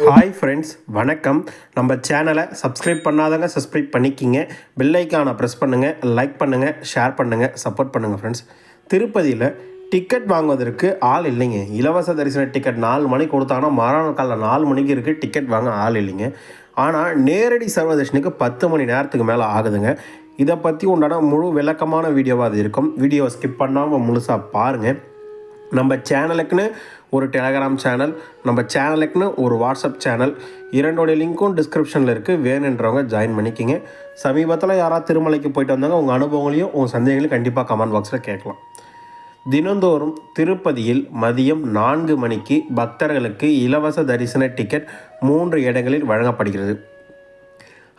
Hi friends, வணக்கம். நம்ம சேனலை சப்ஸ்கிரைப் பண்ணாதவங்க சப்ஸ்கிரைப் பண்ணிக்கிங்க. பெல் ஐக்கானை ப்ரெஸ் பண்ணுங்கள், லைக் பண்ணுங்கள், ஷேர் பண்ணுங்கள், சப்போர்ட் பண்ணுங்கள் ஃப்ரெண்ட்ஸ். திருப்பதியில் டிக்கெட் வாங்குவதற்கு ஆள் இல்லைங்க. இலவச தரிசன டிக்கெட் 4 மணிக்கு கொடுத்தாங்கன்னா மறுநாள் காலைல 4 மணிக்கு இருக்குது, டிக்கெட் வாங்க ஆள் இல்லைங்க. ஆனால் நேரடி சர்வ தரிசனுக்கு 10 மணி நேரத்துக்கு மேலே ஆகுதுங்க. இதை பற்றி உண்டான முழு விளக்கமான வீடியோவாக அது இருக்கும். வீடியோவை ஸ்கிப் பண்ணாமல் முழுசாக பாருங்கள். நம்ம சேனலுக்குன்னு ஒரு டெலகிராம் சேனல், நம்ம சேனலுக்குன்னு ஒரு வாட்ஸ்அப் சேனல், இரண்டோடைய லிங்க்கும் டிஸ்கிரிப்ஷனில் இருக்குது. வேணுன்றவங்க ஜாயின் பண்ணிக்கிங்க. சமீபத்தில் யாராவது திருமலைக்கு போயிட்டு வந்தாங்க, உங்கள் அனுபவங்களையும் உங்கள் சந்தேகங்களையும் கண்டிப்பாக கமெண்ட் பாக்ஸில் கேட்கலாம். தினந்தோறும் திருப்பதியில் மதியம் 4 மணிக்கு பக்தர்களுக்கு இலவச தரிசன டிக்கெட் 3 இடங்களில் வழங்கப்படுகிறது.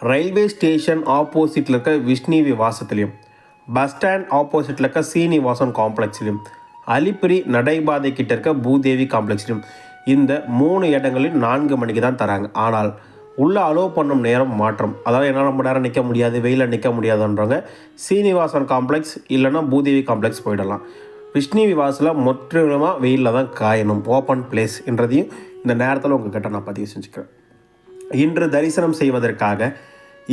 ரயில்வே ஸ்டேஷன் ஆப்போசிட்டில் இருக்க விஷ்ணுவி வாசத்துலேயும், பஸ் ஸ்டாண்ட் ஆப்போசிட்டில் இருக்க சீனிவாசன் காம்ப்ளெக்ஸ்லையும், அலிப்பிரி நடைபாதை கிட்ட இருக்க பூதேவி காம்ப்ளெக்ஸ்லையும் இந்த 3 இடங்களில் 4 மணிக்கு தான் தராங்க. ஆனால் உள்ளே அலோவ் பண்ணும் நேரம் மாற்றம். அதாவது என்னால் ரொம்ப நேரம் நிற்க முடியாது, வெயிலில் நிற்க முடியாதுன்றவங்க சீனிவாசன் காம்ப்ளெக்ஸ் இல்லைன்னா பூதேவி காம்ப்ளெக்ஸ் போயிடலாம். விஷ்ணு விவாசில் முற்றிலுமாக வெயிலில் தான் காயணும், ஓப்பன் பிளேஸ் என்றதையும் இந்த நேரத்தில் உங்கள்கிட்ட நான் பதிவு செஞ்சுக்கிறேன். இன்று தரிசனம் செய்வதற்காக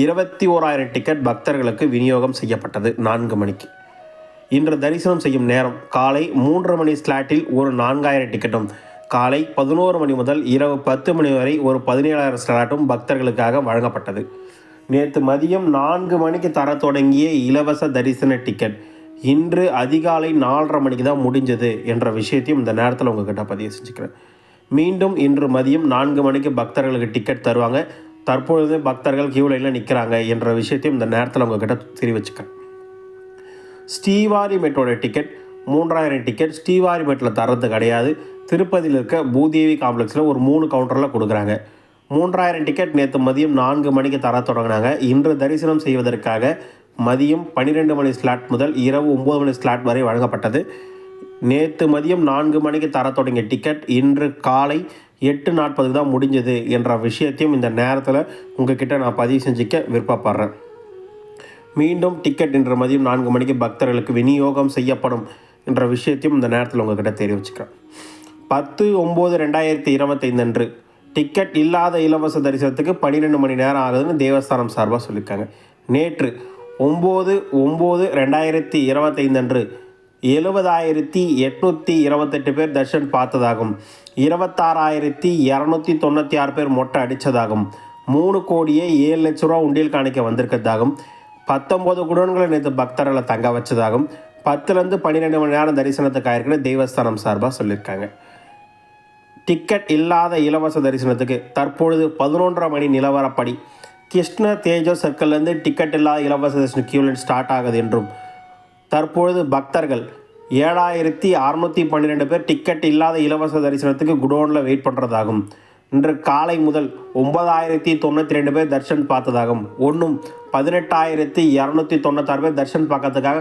21,000 டிக்கெட் பக்தர்களுக்கு விநியோகம் செய்யப்பட்டது 4 மணிக்கு. இன்று தரிசனம் செய்யும் நேரம் காலை 3 மணி ஸ்லாட்டில் ஒரு 4,000 டிக்கெட்டும், காலை 11 மணி முதல் இரவு 10 மணி வரை ஒரு 17,000 ஸ்லாட்டும் பக்தர்களுக்காக வழங்கப்பட்டது. நேற்று மதியம் 4 மணிக்கு தர தொடங்கிய இலவச தரிசன டிக்கெட் இன்று அதிகாலை 4:30 மணிக்கு தான் முடிஞ்சது என்ற விஷயத்தையும் இந்த நேரத்தில் உங்கள்கிட்ட பதிவு செஞ்சுக்கிறேன். மீண்டும் இன்று மதியம் 4 மணிக்கு பக்தர்களுக்கு டிக்கெட் தருவாங்க. தற்பொழுது பக்தர்கள் கியூ லைனில் நிற்கிறாங்க என்ற விஷயத்தையும் இந்த நேரத்தில் உங்கள்கிட்ட தெரிவிச்சுக்கிறேன். ஸ்ரீவாரிமேட்டோட டிக்கெட் 3,000 டிக்கெட் ஸ்ரீவாரிமேட்டில் தரது கிடையாது. திருப்பதியில் இருக்க பூதேவி காம்ப்ளெக்ஸில் ஒரு 3 கவுண்டரில் கொடுக்குறாங்க. 3,000 டிக்கெட் நேற்று மதியம் 4 மணிக்கு தர தொடங்கினாங்க. இன்று தரிசனம் செய்வதற்காக மதியம் 12 மணி ஸ்லாட் முதல் இரவு 9 மணி ஸ்லாட் வரை வழங்கப்பட்டது. நேற்று மதியம் 4 மணிக்கு தர தொடங்கிய டிக்கெட் இன்று காலை 8:40 தான் முடிஞ்சது என்ற விஷயத்தையும் இந்த நேரத்தில் உங்ககிட்ட நான் பதிவு செஞ்சுக்க விருப்பப்படுறேன். மீண்டும் டிக்கெட் இன்று மதியம் 4 மணிக்கு பக்தர்களுக்கு விநியோகம் செய்யப்படும் என்ற விஷயத்தையும் இந்த நேரத்தில் உங்கள்கிட்ட தெரிவிச்சுக்கிறேன். 10/9/2025 அன்று டிக்கெட் இல்லாத இலவச தரிசனத்துக்கு 12 மணி நேரம் ஆகுதுன்னு தேவஸ்தானம் சார்பாக சொல்லியிருக்காங்க. நேற்று 9/9/2025 அன்று 70,828 பேர் தர்ஷன் பார்த்ததாகவும், 26,296 பேர் மொட்டை அடித்ததாகவும், 3,07,00,000 உண்டியல் காணிக்க வந்திருக்கிறதாகவும், 19 குடோன்களை நேற்று பக்தர்களை தங்க வச்சதாகவும், 10லேருந்து 12 மணி நேரம் தரிசனத்துக்கு ஆயிருக்குன்னு தேவஸ்தானம் சார்பாக சொல்லியிருக்காங்க. டிக்கெட் இல்லாத இலவச தரிசனத்துக்கு தற்பொழுது 11:30 மணி நிலவரப்படி கிருஷ்ண தேஜோ சர்க்கிள்லேருந்து டிக்கெட் இல்லாத இலவச தரிசன கியூலைன் ஸ்டார்ட் ஆகுது என்றும், தற்பொழுது பக்தர்கள் 7,612 பேர் டிக்கெட் இல்லாத இலவச தரிசனத்துக்கு குடோனில் வெயிட் பண்ணுறதாகவும், இன்று காலை முதல் 9,092 பேர் தர்ஷன் பார்த்ததாகவும், 18,296 பேர் தர்ஷன் பார்க்கறதுக்காக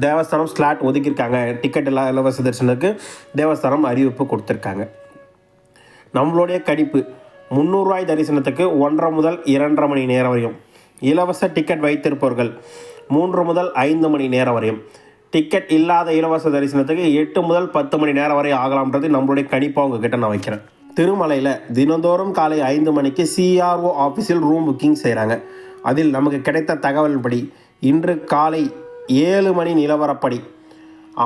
தேவஸ்தானம் ஸ்லாட் ஒதுக்கியிருக்காங்க. டிக்கெட் இல்லாத இலவச தரிசனத்துக்கு தேவஸ்தானம் அறிவிப்பு கொடுத்துருக்காங்க. நம்மளுடைய கணிப்பு 300 ரூபாய் தரிசனத்துக்கு 1:30 முதல் 2:30 மணி நேரம் வரையும், இலவச டிக்கெட் வைத்திருப்பவர்கள் 3 முதல் 5 மணி நேரம் வரையும், டிக்கெட் இல்லாத இலவச தரிசனத்துக்கு 8 முதல் 10 மணி நேரம் வரை ஆகலாம்ன்றது நம்மளுடைய கணிப்பாக உங்ககிட்ட நான் வைக்கிறேன். திருமலையில் தினந்தோறும் காலை 5 மணிக்கு CRO ஆஃபீஸில் ரூம் புக்கிங் செய்கிறாங்க. அதில் நமக்கு கிடைத்த தகவல்படி இன்று காலை 7 மணி நிலவரப்படி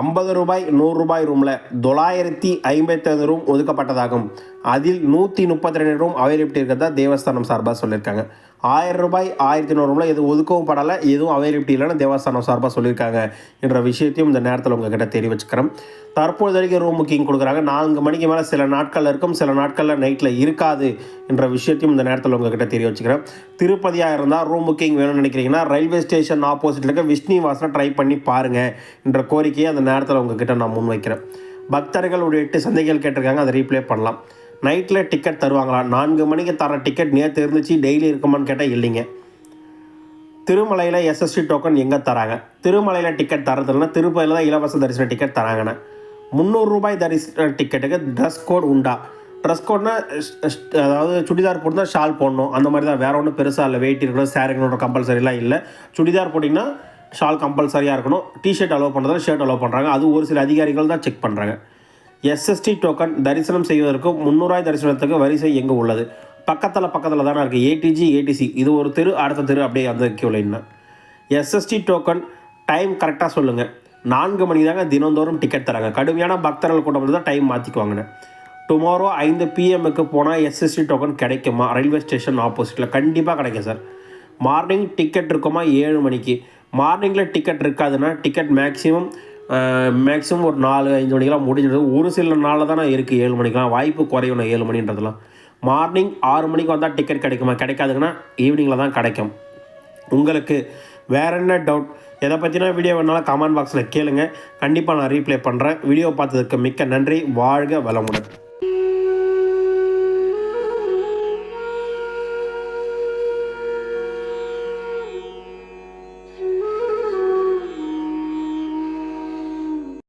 50 ரூபாய் 100 ரூபாய் ரூமில் 955 ரூம் ஒதுக்கப்பட்டதாகவும், அதில் 132 ரூம் அவைலபிலிட்டி இருக்கிறதா தேவஸ்தானம் சார்பாக சொல்லியிருக்காங்க. 1000 ரூபாய் 1100 ரூமில் எதுவும் ஒதுக்கவும் படலை, எதுவும் அவைலபிலிட்டி இல்லைன்னு தேவஸ்தானம் சார்பாக சொல்லியிருக்காங்க என்ற விஷயத்தையும் இந்த நேரத்தில் உங்கள்கிட்ட தெரிவிச்சுக்கிறேன். தற்போது வரைக்கும் ரூம் புக்கிங் கொடுக்குறாங்க. 4 மணிக்கு மேலே சில நாட்களில் இருக்கும், சில நாட்களில் நைட்டில் இருக்காது என்ற விஷயத்தையும் இந்த நேரத்தில் உங்கள்கிட்ட தெரிய வச்சுக்கிறேன். திருப்பதியாக இருந்தால் ரூம் புக்கிங் வேணும்னு நினைக்கிறீங்கன்னா ரயில்வே ஸ்டேஷன் ஆப்போசிட்டில் இருக்க விஷ்ணு வாசனை ட்ரை பண்ணி பாருங்கள் என்ற கோரிக்கையை அந்த நேரத்தில் உங்கள்கிட்ட நான் முன்வைக்கிறேன். பக்தர்களுடைய 8 சந்தேகங்கள் கேட்டிருக்காங்க, அதை ரீப்ளே பண்ணலாம். நைட்டில் டிக்கெட் தருவாங்களா? 4 மணிக்கு தர டிக்கெட் நேற்று இருந்துச்சு, டெய்லி இருக்குமான்னு கேட்டால் இல்லைங்க. திருமலையில் SST டோக்கன் எங்கே தராங்க? திருமலையில் டிக்கெட் தரதுன்னா திருப்பதியில் தான் இலவச தரிசன டிக்கெட் தராங்கண்ணே. 300 ரூபாய் தரிசன டிக்கெட்டுக்கு ட்ரெஸ் கோட் உண்டா? ட்ரெஸ் கோட்னா அதாவது சுடிதார் போட்டு தான் ஷால் போடணும், அந்த மாதிரி தான், வேறு ஒன்றும் பெருசாக இல்லை. வெயிட் இருக்கணும், சேரீங்களோட கம்பல்சரிலாம் இல்லை. சுடிதார் போட்டிங்கன்னா ஷால் கம்பல்சரியாக இருக்கணும். டிஷர்ட் அலோவ் பண்ணுறதால ஷர்ட் அலோவ் பண்ணுறாங்க. அது ஒரு சில அதிகாரிகள் தான் செக் பண்ணுறாங்க. எஸ்எஸ்டி டோக்கன் தரிசனம் செய்வதற்கு 300 தரிசனத்துக்கு வரிசை எங்கே உள்ளது? பக்கத்தில் தானே இருக்குது. ஏடிஜி ஏடிசி இது ஒரு தெரு, அடுத்த தெரு அப்படியே அந்த கியூலைன்னா. எஸ்எஸ்டி டோக்கன் டைம் கரெக்டாக சொல்லுங்கள். 4 மணி தாங்க தினந்தோறும் டிக்கெட் தராங்க. கடுமையான பக்தர்கள் கூட்டம் வந்து தான் டைம் மாற்றிக்குவாங்கண்ணே. டுமாரோ 5 PM போனால் எஸ்எஸ்டி டோக்கன் கிடைக்குமா? ரயில்வே ஸ்டேஷன் ஆப்போசிட்டில் கண்டிப்பாக கிடைக்கும் சார். மார்னிங் டிக்கெட் இருக்குமா 7 மணிக்கு. மார்னிங்கில் டிக்கெட் இருக்காதுன்னா டிக்கெட் மேக்ஸிமம் ஒரு 4-5 மணிக்கெலாம் முடிஞ்சிடுது. ஒரு சில நாளில் தானே இருக்குது 7 மணிக்கெலாம். வாய்ப்பு குறையணும் 7 மணின்றதுலாம். மார்னிங் 6 மணிக்கு வந்தால் டிக்கெட் கிடைக்குமா? கிடைக்காதுங்கன்னா ஈவினிங்கில் தான் கிடைக்கும். உங்களுக்கு வேறு என்ன டவுட், எதை பற்றினா வீடியோ வேணாலும் கமெண்ட் பாக்ஸில் கேளுங்க. கண்டிப்பாக நான் ரீப்ளை பண்ணுறேன். வீடியோ பார்த்ததுக்கு மிக்க நன்றி. வாழ்க வளமுடன்.